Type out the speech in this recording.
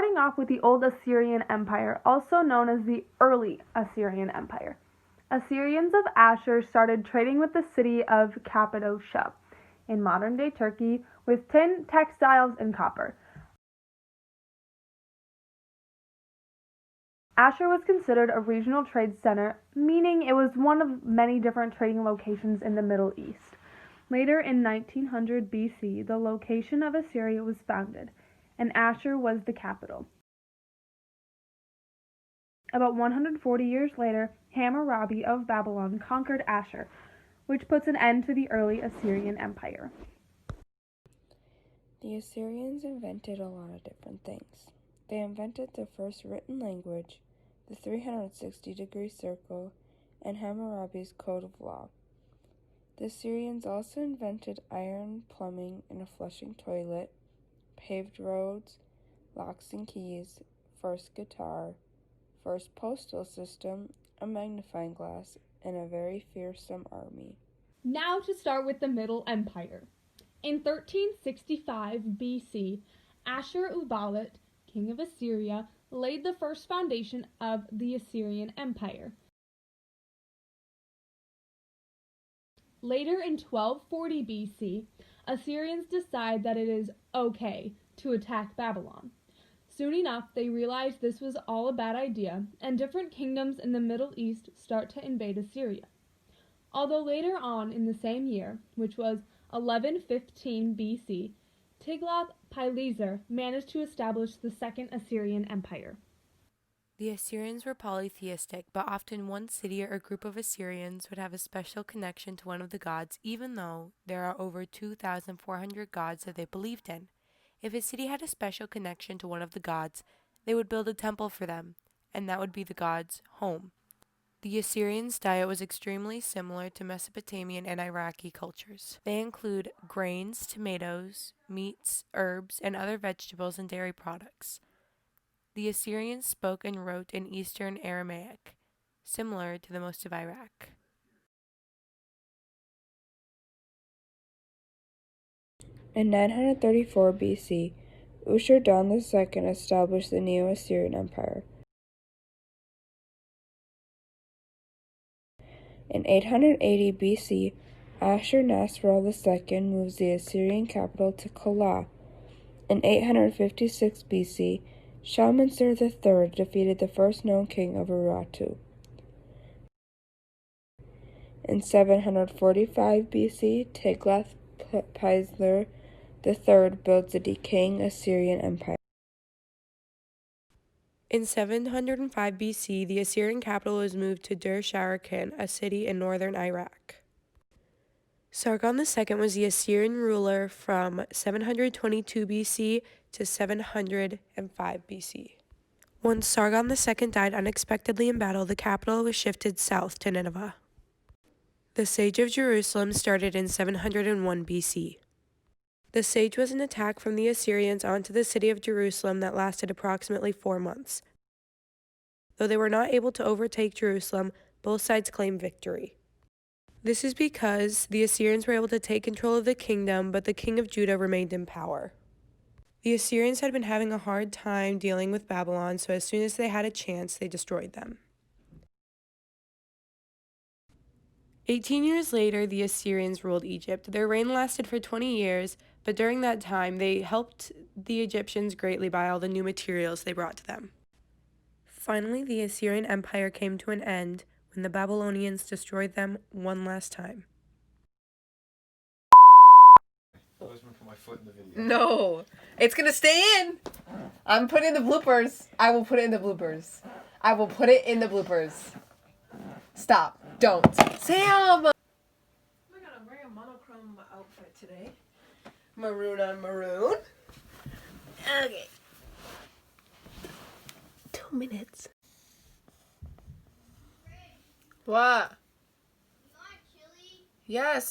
Starting off with the Old Assyrian Empire, also known as the Early Assyrian Empire. Assyrians of Ashur started trading with the city of Cappadocia in modern-day Turkey with tin, textiles, and copper. Ashur was considered a regional trade center, meaning it was one of many different trading locations in the Middle East. Later in 1900 BC, the location of Assyria was founded, and Ashur was the capital. About 140 years later, Hammurabi of Babylon conquered Ashur, which puts an end to the early Assyrian Empire. The Assyrians invented a lot of different things. They invented the first written language, the 360-degree circle, and Hammurabi's code of law. The Assyrians also invented iron plumbing and a flushing toilet, paved roads, locks and keys, first guitar, first postal system, a magnifying glass, and a very fearsome army. Now to start with the Middle Empire. In 1365 BC, Ashur-uballit, king of Assyria, laid the first foundation of the Assyrian Empire. Later in 1240 BC, Assyrians decide that it is okay to attack Babylon. Soon enough, they realize this was all a bad idea, and different kingdoms in the Middle East start to invade Assyria. Although later on in the same year, which was 1115 BC, Tiglath-Pileser managed to establish the Second Assyrian Empire. The Assyrians were polytheistic, but often one city or group of Assyrians would have a special connection to one of the gods, even though there are over 2,400 gods that they believed in. If a city had a special connection to one of the gods, they would build a temple for them, and that would be the god's home. The Assyrians' diet was extremely similar to Mesopotamian and Iraqi cultures. They include grains, tomatoes, meats, herbs, and other vegetables and dairy products. The Assyrians spoke and wrote in Eastern Aramaic, similar to the most of Iraq. In 934 BC, Ushur-dan II established the Neo-Assyrian Empire. In 880 BC, Ashur-nasirpal II moves the Assyrian capital to Calah. In 856 BC, Shalmaneser III defeated the first known king of Urartu. In 745 BC, Tiglath-Pileser III builds the decaying Assyrian Empire. In 705 BC, the Assyrian capital was moved to Dur-Sharrukin, a city in northern Iraq. Sargon II was the Assyrian ruler from 722 BC to 705 BC. Once Sargon II died unexpectedly in battle, the capital was shifted south to Nineveh. The siege of Jerusalem started in 701 BC. The siege was an attack from the Assyrians onto the city of Jerusalem that lasted approximately 4 months. Though they were not able to overtake Jerusalem, both sides claimed victory. This is because the Assyrians were able to take control of the kingdom, but the king of Judah remained in power. The Assyrians had been having a hard time dealing with Babylon, so as soon as they had a chance, they destroyed them. 18 years later, the Assyrians ruled Egypt. Their reign lasted for 20 years, but during that time, they helped the Egyptians greatly by all the new materials they brought to them. Finally, the Assyrian Empire came to an end when the Babylonians destroyed them one last time. I was going to put my foot in the video. No, it's gonna stay in. I'm putting the bloopers. I will put it in the bloopers. I will put it in the bloopers. Stop. Don't. Sam! I'm gonna wear a monochrome outfit today. Maroon on maroon. Okay. 2 minutes. What? You want chili? Yes.